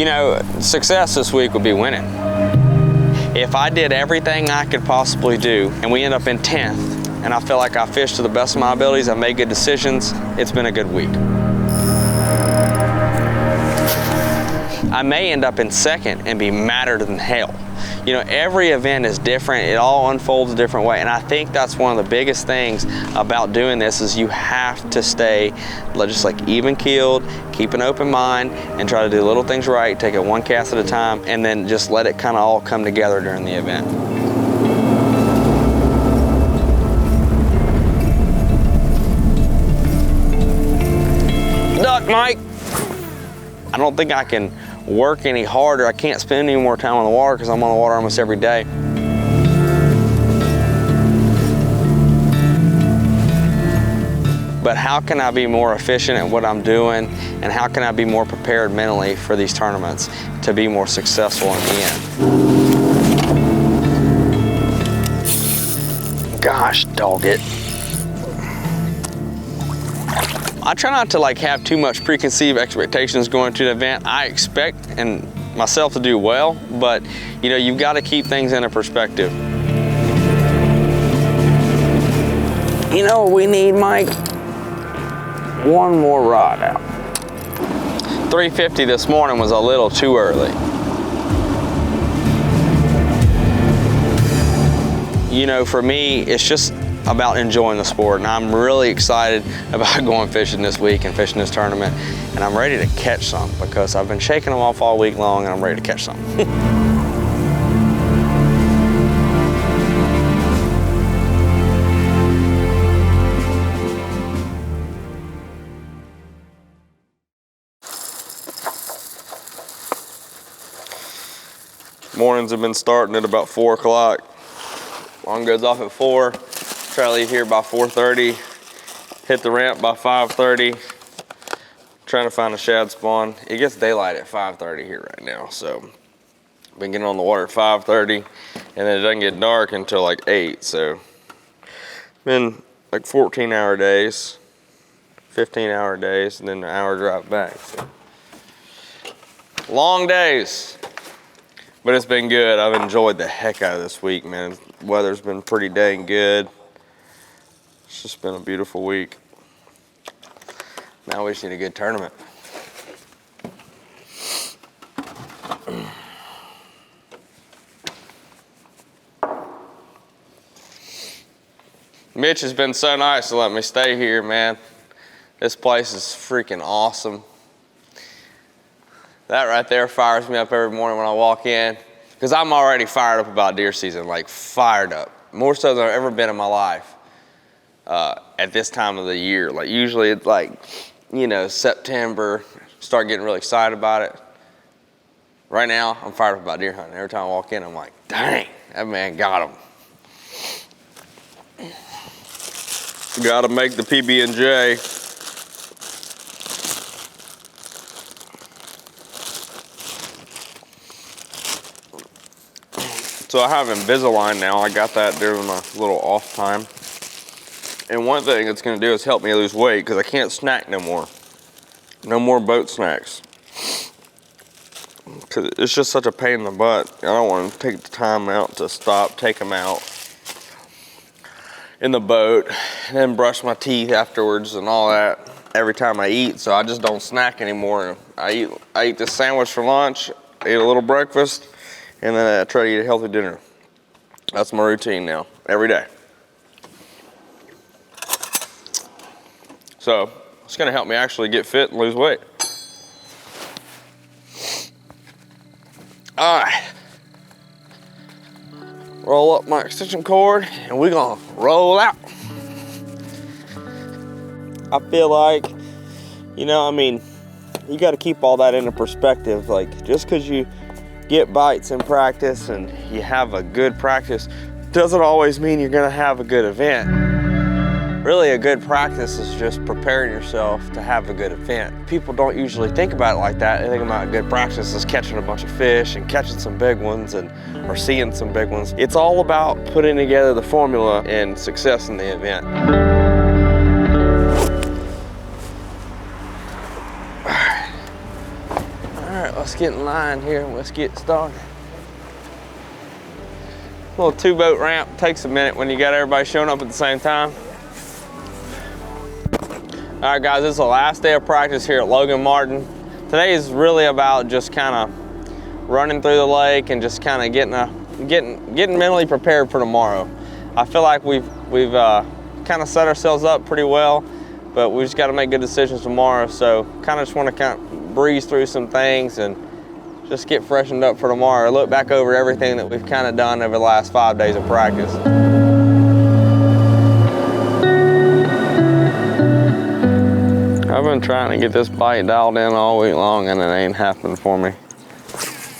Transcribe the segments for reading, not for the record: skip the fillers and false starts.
You know, success this week would be winning. If I did everything I could possibly do and we end up in 10th and I feel like I fished to the best of my abilities, I made good decisions, it's been a good week. I may end up in 2nd and be madder than hell. You know, every event is different. It all unfolds a different way. And I think that's one of the biggest things about doing this is you have to stay just like even keeled, keep an open mind, and try to do little things right, take it one cast at a time, and then just let it kind of all come together during the event. Duck, Mike. I don't think I can work any harder. I can't spend any more time on the water because I'm on the water almost every day. But how can I be more efficient at what I'm doing, and how can I be more prepared mentally for these tournaments to be more successful in the end? Gosh, dog it. I try not to like have too much preconceived expectations going to the event. I expect and myself to do well, but you know, you've got to keep things in a perspective. You know what we need, Mike? One more rod out. 350 this morning was a little too early. You know, for me, it's just about enjoying the sport, and I'm really excited about going fishing this week and fishing this tournament, and I'm ready to catch some because I've been shaking them off all week long and I'm ready to catch some. Mornings have been starting at about 4 o'clock. Line goes off at 4. Try to leave here by 4:30. Hit the ramp by 5:30. Trying to find a shad spawn. It gets daylight at 5:30 here right now, so been getting on the water at 5:30, and then it doesn't get dark until like 8. So been like 14-hour days, 15-hour days, and then an hour drive back. So long days. But it's been good. I've enjoyed the heck out of this week, man. The weather's been pretty dang good. It's just been a beautiful week. Now we just need a good tournament. Mitch has been so nice to let me stay here, man. This place is freaking awesome. That right there fires me up every morning when I walk in, because I'm already fired up about deer season, like fired up. More so than I've ever been in my life at this time of the year. Like usually it's like, you know, September, start getting really excited about it. Right now, I'm fired up about deer hunting. Every time I walk in, I'm like, dang, that man got him. Gotta make the PB&J. So I have Invisalign now. I got that during my little off time. And one thing it's gonna do is help me lose weight because I can't snack no more. No more boat snacks. Because it's just such a pain in the butt. I don't want to take the time out to stop, take them out in the boat, and then brush my teeth afterwards and all that every time I eat. So I just don't snack anymore. I eat this sandwich for lunch, I eat a little breakfast, and then I try to eat a healthy dinner. That's my routine now, every day. So it's gonna help me actually get fit and lose weight. All right. Roll up my extension cord and we're gonna roll out. I feel like, you know, I mean, you gotta keep all that into perspective. Like, just cause you get bites in practice and you have a good practice doesn't always mean you're gonna have a good event. Really, a good practice is just preparing yourself to have a good event. People don't usually think about it like that. They think about a good practice as catching a bunch of fish and catching some big ones or seeing some big ones. It's all about putting together the formula and success in the event. All right, let's let's get in line here and let's get started. Little 2-boat ramp takes a minute when you got everybody showing up at the same time. All right, guys, this is the last day of practice here at Logan Martin. Today is really about just kind of running through the lake and just kind of getting mentally prepared for tomorrow. I feel like we've kind of set ourselves up pretty well, but we just got to make good decisions tomorrow. So kind of just want to kind of breeze through some things and just get freshened up for tomorrow. Look back over everything that we've kind of done over the last 5 days of practice. I've been trying to get this bite dialed in all week long and it ain't happening for me.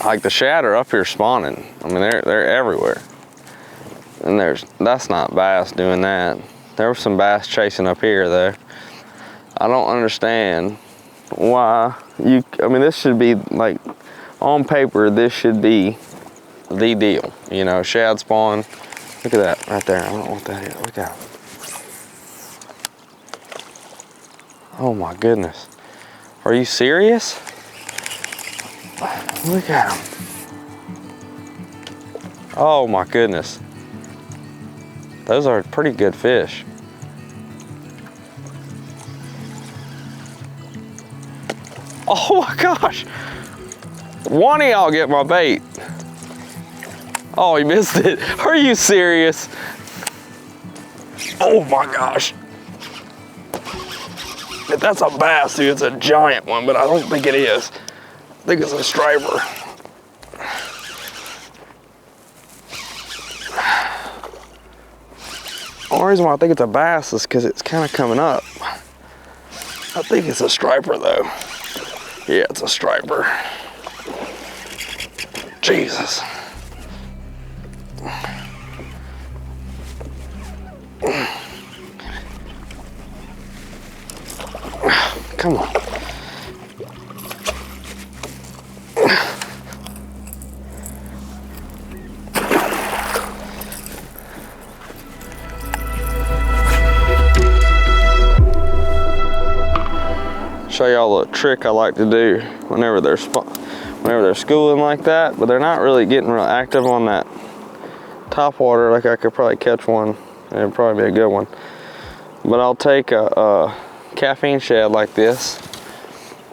Like the shad are up here spawning. I mean, they're everywhere. And that's not bass doing that. There was some bass chasing up here though. I don't understand why I mean, this should be like, on paper, this should be the deal. You know, shad spawn. Look at that right there. I don't know what that is. Look at it. Oh my goodness. Are you serious? Look at him. Oh my goodness. Those are pretty good fish. Oh my gosh. One of y'all get my bait. Oh, he missed it. Are you serious? Oh my gosh. If that's a bass, dude, it's a giant one, but I don't think it is. I think it's a striper. The only reason why I think it's a bass is because it's kind of coming up. I think it's a striper though. Yeah, it's a striper. Jesus. Come on. Show y'all a trick I like to do whenever they're schooling like that, but they're not really getting real active on that top water. Like I could probably catch one and it'd probably be a good one. But I'll take a caffeine shad like this.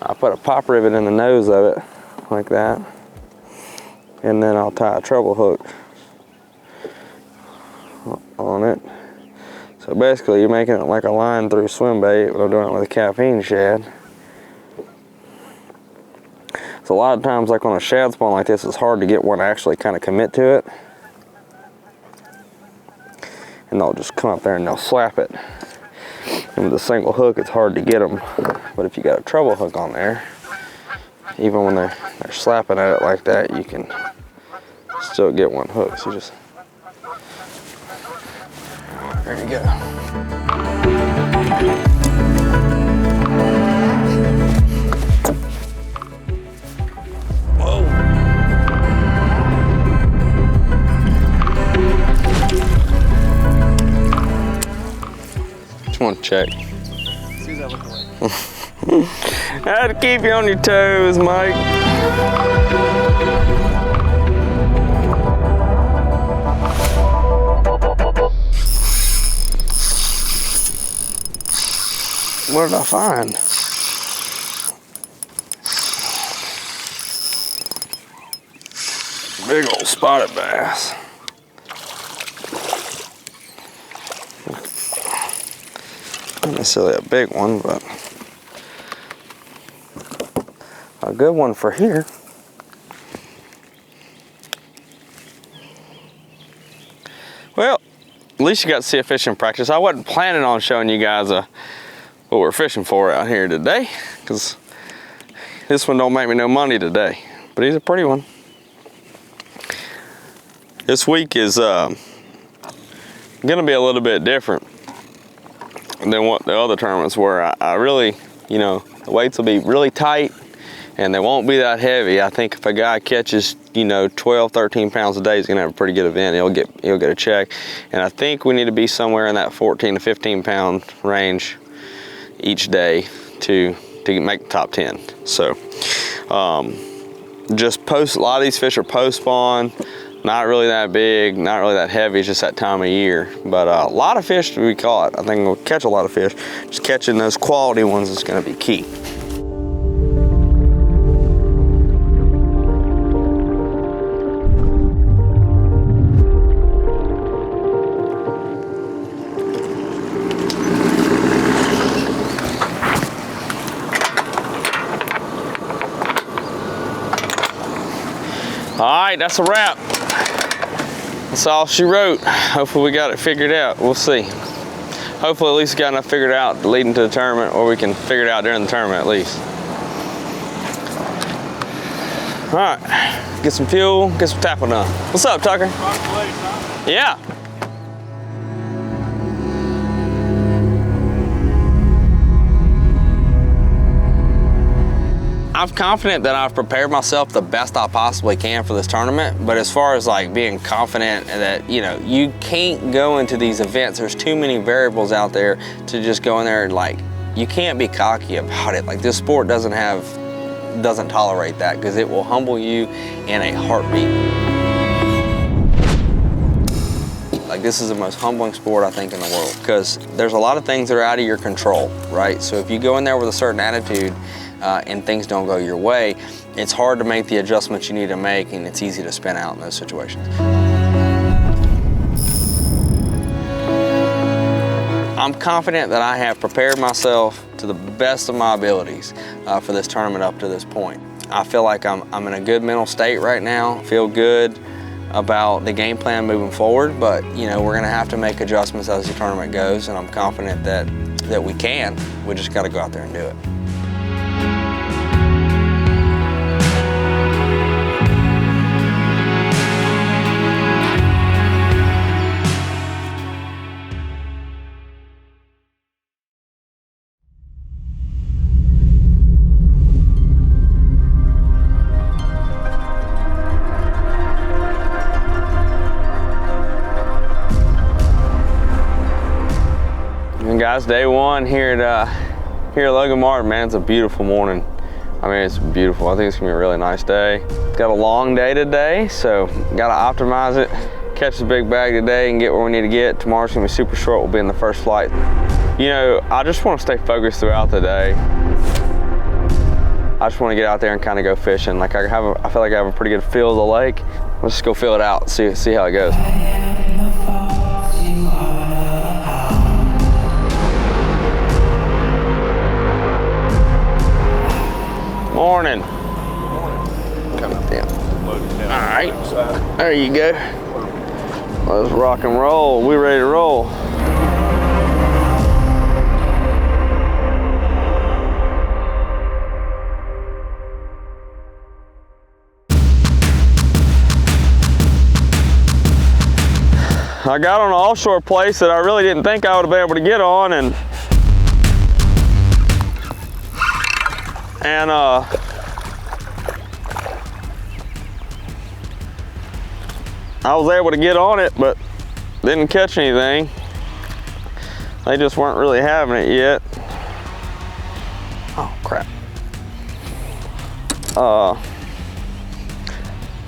I'll put a pop rivet in the nose of it like that. And then I'll tie a treble hook on it. So basically you're making it like a line through swim bait, but I'm doing it with a caffeine shad. So a lot of times, like on a shad spawn like this, it's hard to get one to actually kind of commit to it. And they'll just come up there and they'll slap it. And with a single hook, it's hard to get them. But if you got a treble hook on there, even when they're slapping at it like that, you can still get one hook. So just, there you go. Just want to check. See that look away. I had to keep you on your toes, Mike. What did I find? Big old spotted bass. Not necessarily a big one, but a good one for here. Well, at least you got to see a fishing practice. I wasn't planning on showing you guys what we're fishing for out here today, because this one don't make me no money today, but he's a pretty one. This week is gonna be a little bit different than what the other tournaments were. I really, you know, the weights will be really tight and they won't be that heavy. I think if a guy catches, you know, 12, 13 pounds a day, he's gonna have a pretty good event. He'll get a check. And I think we need to be somewhere in that 14 to 15 pound range each day to make the top 10. So just a lot of these fish are post spawn, not really that big, not really that heavy, it's just that time of year. But a lot of fish to be caught. I think we'll catch a lot of fish. Just catching those quality ones is gonna be key. All right, that's a wrap. That's all she wrote. Hopefully we got it figured out. We'll see. Hopefully at least got enough figured out leading to the tournament, or we can figure it out during the tournament at least. All right, get some fuel, get some tackle done. What's up, Tucker? Yeah. I'm confident that I've prepared myself the best I possibly can for this tournament, but as far as like being confident that, you know, you can't go into these events, there's too many variables out there to just go in there and like, you can't be cocky about it. Like this sport doesn't tolerate that, because it will humble you in a heartbeat. Like this is the most humbling sport I think in the world, because there's a lot of things that are out of your control, right? So if you go in there with a certain attitude, and things don't go your way, it's hard to make the adjustments you need to make, and it's easy to spin out in those situations. I'm confident that I have prepared myself to the best of my abilities for this tournament up to this point. I feel like I'm in a good mental state right now, feel good about the game plan moving forward, but you know, we're gonna have to make adjustments as the tournament goes, and I'm confident that we can. We just gotta go out there and do it. And guys, day one here at Logan Martin, man, it's a beautiful morning. I mean, it's beautiful. I think it's gonna be a really nice day. Got a long day today, so gotta optimize it, catch the big bag today and get where we need to get. Tomorrow's gonna be super short, we'll be in the first flight. You know, I just wanna stay focused throughout the day. I just wanna get out there and kind of go fishing. Like I feel like I have a pretty good feel of the lake. Let's just go feel it out, see how it goes. Morning. Damn. All right, there you go. Let's rock and roll. We ready to roll. I got on an offshore place that I really didn't think I would have been able to get on, and I was able to get on it, but didn't catch anything. They just weren't really having it yet. Oh crap.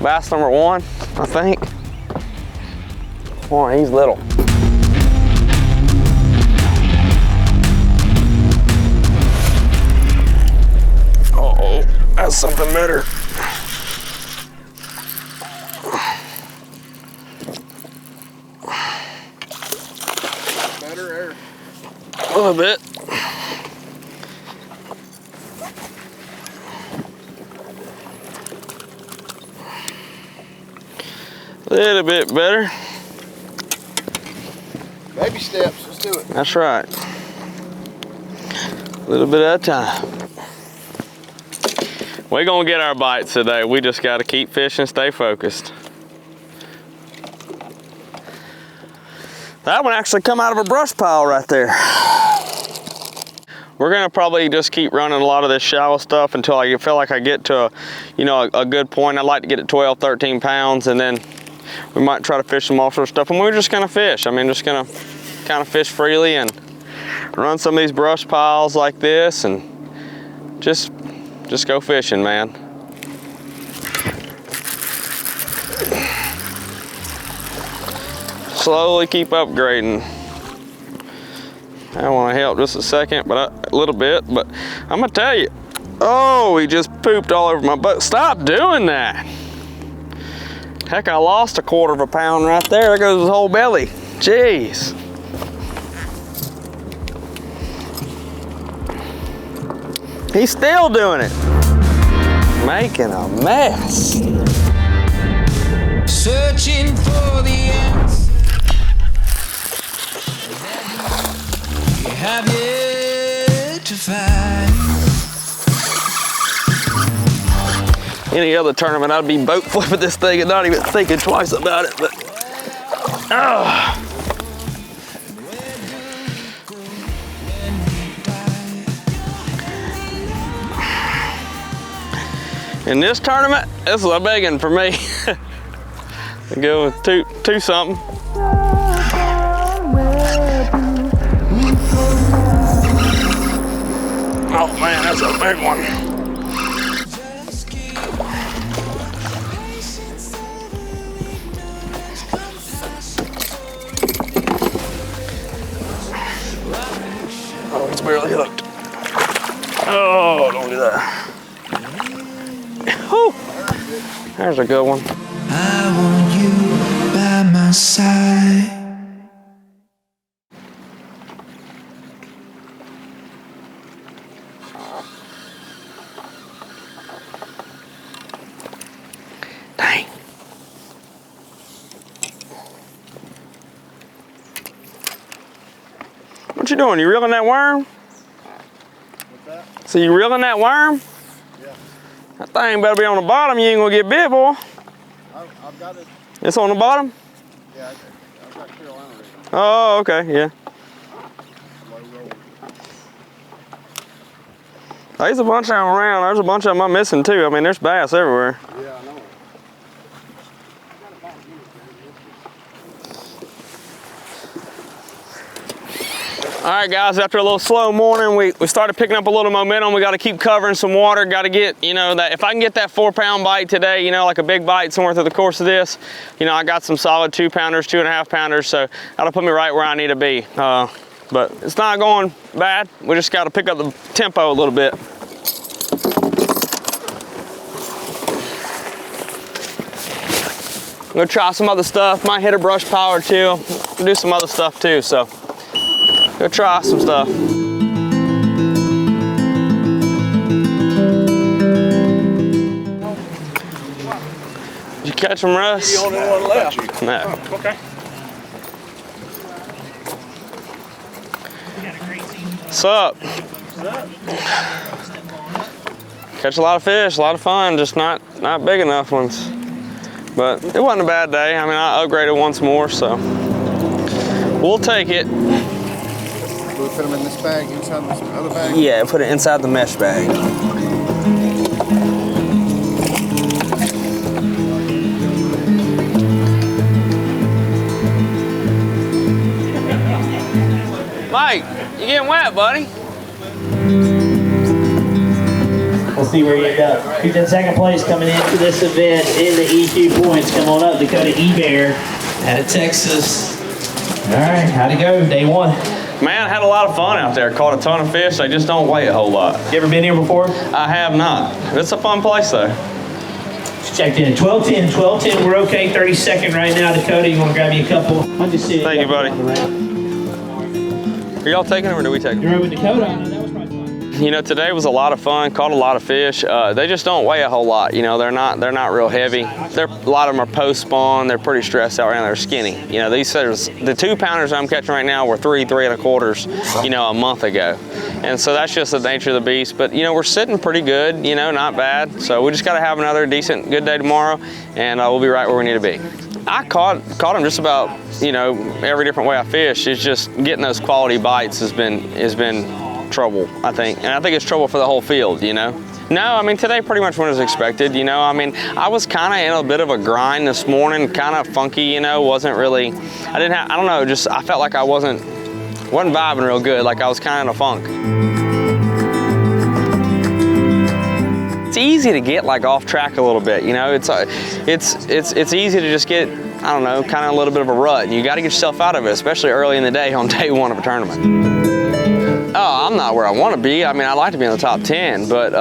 Bass number 1, I think. Boy, he's little. Uh-oh, that's something better. Better air. A little bit. A little bit better. Baby steps, let's do it. That's right. A little bit at a time. We're gonna get our bites today. We just gotta keep fishing, stay focused. That one actually come out of a brush pile right there. We're gonna probably just keep running a lot of this shallow stuff until I feel like I get to a good point. I'd like to get at 12, 13 pounds, and then we might try to fish some offshore stuff, and we're just gonna fish. I mean, just gonna kind of fish freely and run some of these brush piles like this and just go fishing, man. slowly keep upgrading. I want to help just a second, but a little bit, but I'm gonna tell you, oh, he just pooped all over my butt. Stop doing that. Heck, I lost a 1/4 pound right there. There goes his whole belly. Jeez. He's still doing it. Making a mess. Searching for the answer you have yet to find. Any other tournament, I'd be boat flipping this thing and not even thinking twice about it, but in this tournament, this is a big one for me. I go with two something. Oh man, that's a big one. Oh, it's barely hooked. Oh, don't do that. Whew. There's a good one. I want you by my side. Dang. What you doing? You reeling that worm? What's that? So you reeling that worm? Yeah. That thing better be on the bottom. You ain't gonna get bit, boy. I've got it. It's on the bottom? Yeah, I've got Carolina ready. Oh, okay, yeah. Low roll. There's a bunch of them around. There's a bunch of them I'm missing too. I mean, there's bass everywhere. Yeah, I know it. All right, guys, after a little slow morning, we started picking up a little momentum. We got to keep covering some water. Got to get, you know, that if I can get that 4-pound bite today, you know, like a big bite somewhere through the course of this, you know, I got some solid 2-pounders, 2.5 pounders, so that'll put me right where I need to be. But it's not going bad. We just got to pick up the tempo a little bit. I'm gonna try some other stuff. Might hit a brush pile or two. Do some other stuff too, so. Go try some stuff. Did you catch them, Russ? The only one left. No. Oh, okay. What's up? Catch a lot of fish, a lot of fun, just not big enough ones. But it wasn't a bad day. I mean, I upgraded once more, so we'll take it. We put them in this bag, inside this other bag? Yeah, put it inside the mesh bag. Mike, you getting wet, buddy? We'll see where you end up. Who's in second place coming into this event in the EQ points? Come on up, Dakota Ebare out of Texas. All right, how'd it go? Day one. Man, I had a lot of fun out there. Caught a ton of fish. They just don't weigh a whole lot. You ever been here before? I have not. It's a fun place though. Just checked in. 12:10. 12:10. We're okay. 32nd right now. Dakota, you want to grab me a couple? I'll just sit. Thank you, buddy. Are y'all taking them or do we take them? You're over Dakota. I know that was probably fun. You know, today was a lot of fun. Caught a lot of fish. They just don't weigh a whole lot. You know, they're not real heavy. A lot of them are post spawn. They're pretty stressed out right now. They're skinny. You know, these fish, the 2-pounders I'm catching right now were 3 1/4, you know, a month ago. And so that's just the nature of the beast. But you know, we're sitting pretty good. You know, not bad. So we just got to have another decent, good day tomorrow, and we'll be right where we need to be. I caught them just about, you know, every different way I fish. It's just getting those quality bites has been trouble, I think. And I think it's trouble for the whole field, you know? No, I mean, today pretty much went as expected, you know? I mean, I was kind of in a bit of a grind this morning, kind of funky, you know? Wasn't really, I don't know, just I felt like I wasn't vibing real good, like I was kind of in a funk. It's easy to get like off track a little bit, you know? It's easy to just get, I I don't know, kind of a little bit of a rut. And you got to get yourself out of it, especially early in the day on day one of a tournament. Oh, I'm not where I want to be. I mean, I'd like to be in the top 10, but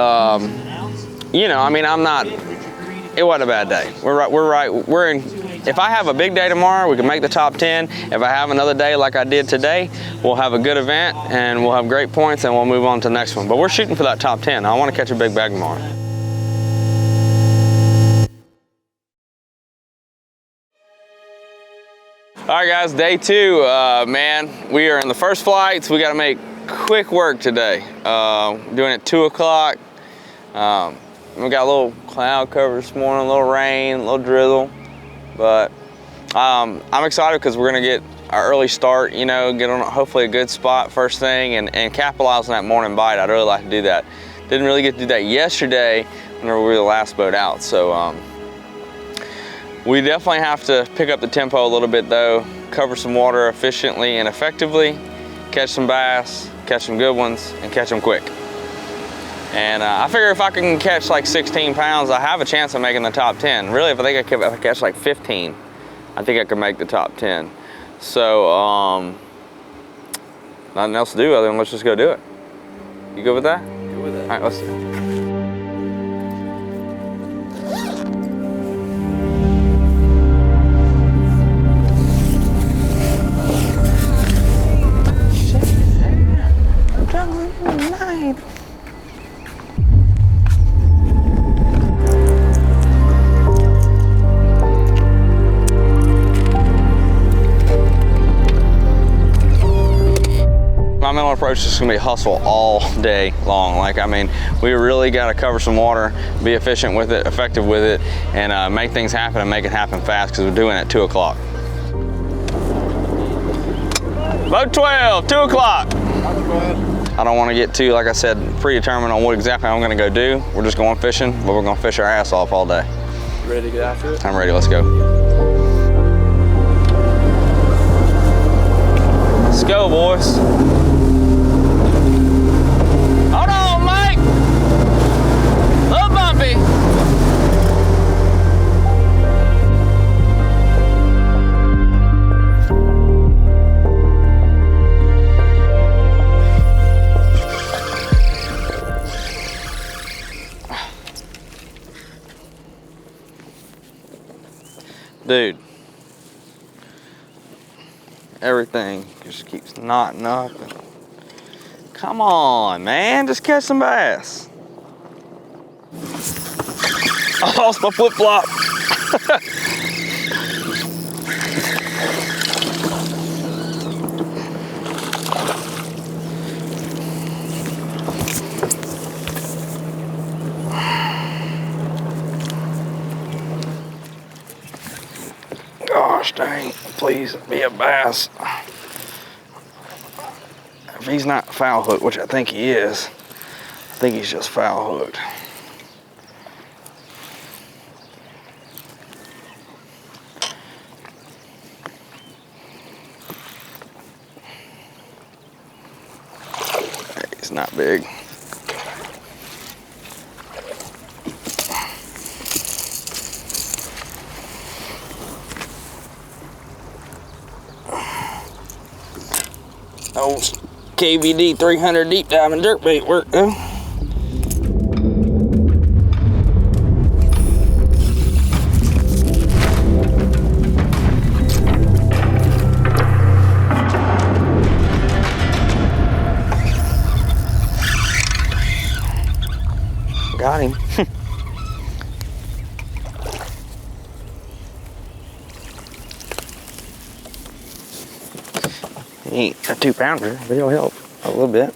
you know, I mean, I'm not. It wasn't a bad day. We're in. If I have a big day tomorrow, we can make the top 10. If I have another day like I did today, we'll have a good event and we'll have great points and we'll move on to the next one. But we're shooting for that top 10. I want to catch a big bag tomorrow. All right, guys, day 2, man. We are in the first flights. We got to make quick work today. Doing it 2 o'clock. We got a little cloud cover this morning, a little rain, a little drizzle. But I'm excited because we're gonna get our early start, you know, get on hopefully a good spot first thing and capitalize on that morning bite. I'd really like to do that. Didn't really get to do that yesterday whenever we were the last boat out. So we definitely have to pick up the tempo a little bit though, cover some water efficiently and effectively, catch some bass, catch some good ones, and catch them quick. And I figure if I can catch like 16 pounds, I have a chance of making the top 10. Really, if I catch like 15, I think I could make the top 10. So, nothing else to do other than let's just go do it. You good with that? Good with it. All right, let's do it. My mental approach is just gonna be hustle all day long. Like, I mean, we really gotta cover some water, be efficient with it, effective with it, and make things happen and make it happen fast because we're doing it at 2 o'clock. Boat 12, 2 o'clock. I don't wanna get too, like I said, predetermined on what exactly I'm gonna go do. We're just going fishing, but we're gonna fish our ass off all day. You ready to get after it? I'm ready, let's go. Let's go, boys. Hold on, Mike. A little bumpy. Dude. Everything just keeps knotting up. Come on, man, just catch some bass. I lost my flip-flop. Gosh dang, please be a bass. If he's not foul hooked, which I think he is, I think he's just foul hooked. He's not big. Old KVD 300 deep diving jerkbait work though. Got him. He ain't a 2-pounder, but he'll help a little bit.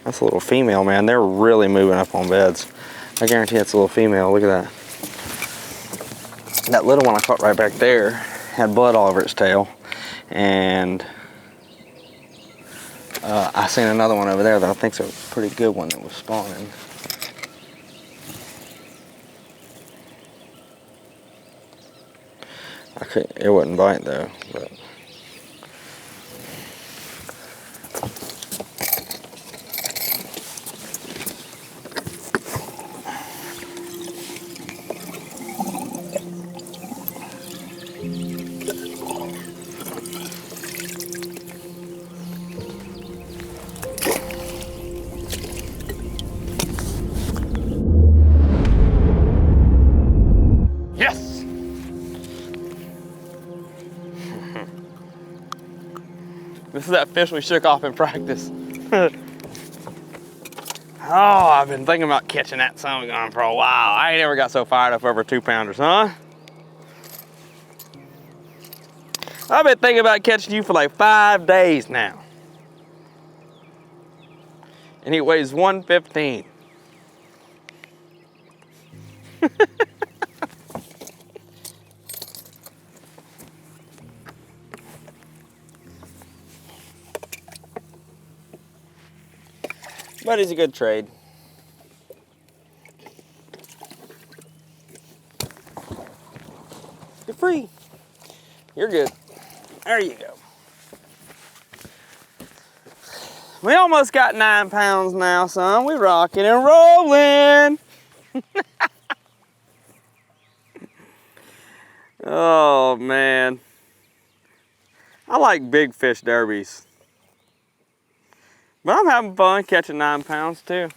That's a little female, man. They're really moving up on beds. I guarantee it's a little female. Look at that. That little one I caught right back there had blood all over its tail. And I seen another one over there that I think's a pretty good one that was spawning. It wouldn't bite though, but. This is that fish we shook off in practice. Oh, I've been thinking about catching that son of a gun for a while. I ain't ever got so fired up over 2-pounders, huh? I've been thinking about catching you for like 5 days now. And he weighs 115. But it's a good trade. You're free. You're good. There you go. We almost got 9 pounds now, son. We rocking and rolling. Oh, man. I like big fish derbies. But I'm having fun catching 9 pounds too.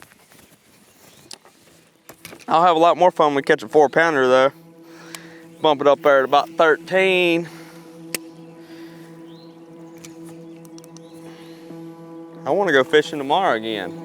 I'll have a lot more fun when we catch a 4-pounder though. Bump it up there at about 13. I want to go fishing tomorrow again.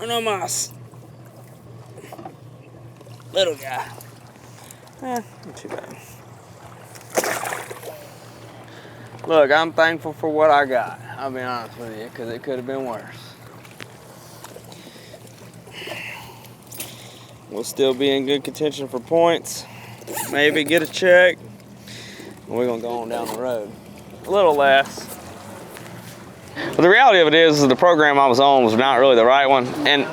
No más. Little guy. Not too bad. Look, I'm thankful for what I got. I'll be honest with you, because it could have been worse. We'll still be in good contention for points. Maybe get a check. And we're going to go on down the road. A little less. But the reality of it is the program I was on was not really the right one. And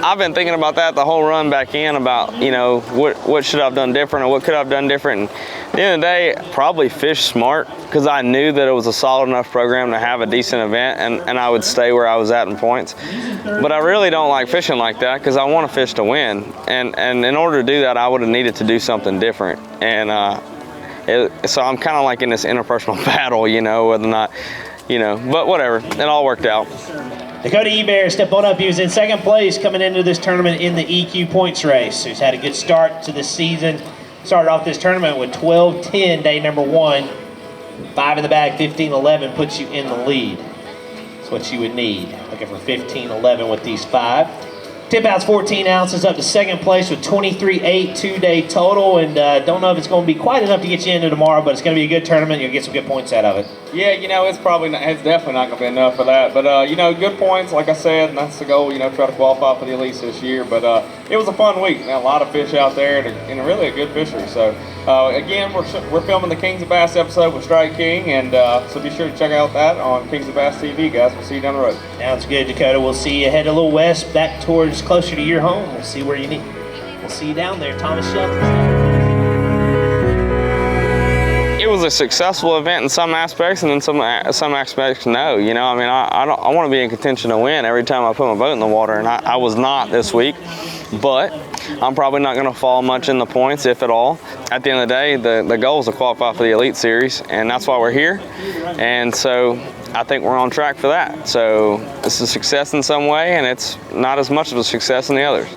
I've been thinking about that the whole run back in about, you know, what should I have done different or what could I have done different. And at the end of the day, probably fish smart because I knew that it was a solid enough program to have a decent event and I would stay where I was at in points. But I really don't like fishing like that because I want to fish to win. And in order to do that, I would have needed to do something different. And so I'm kind of like in this interpersonal battle, you know, whether or not, you know, but whatever, it all worked out. Dakota Ebare, step on up. He was in second place coming into this tournament in the EQ points race. He's had a good start to the season. Started off this tournament with 12-10, day number 1. 5 in the bag, 15-11 puts you in the lead. That's what you would need. Looking for 15-11 with these 5. Tip out's 14 ounces up to second place with 23.8 2-day total, and don't know if it's going to be quite enough to get you into tomorrow, but it's going to be a good tournament. You'll get some good points out of it. Yeah, you know, it's definitely not going to be enough for that, but you know, good points, like I said, and that's the goal. You know, try to qualify for the elites this year. But it was a fun week. A lot of fish out there, and really a good fishery. So again, we're filming the Kings of Bass episode with Strike King, and so be sure to check out that on Kings of Bass TV, guys. We'll see you down the road. Sounds good, Dakota. We'll see you head a little west, back towards closer to your home. We'll see where you need. We'll see you down there, Thomas Shelton. It was a successful event in some aspects, and in some aspects, no. You know, I mean, I want to be in contention to win every time I put my boat in the water, and I was not this week. But I'm probably not going to fall much in the points, if at all. At the end of the day, the goal is to qualify for the Elite Series, and that's why we're here. And so I think we're on track for that. So it's a success in some way, and it's not as much of a success in the others.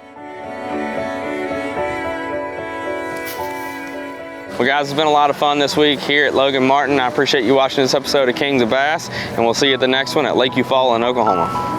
Well, guys, it's been a lot of fun this week here at Logan Martin. I appreciate you watching this episode of Kings of Bass, and we'll see you at the next one at Lake Eufaula in Oklahoma.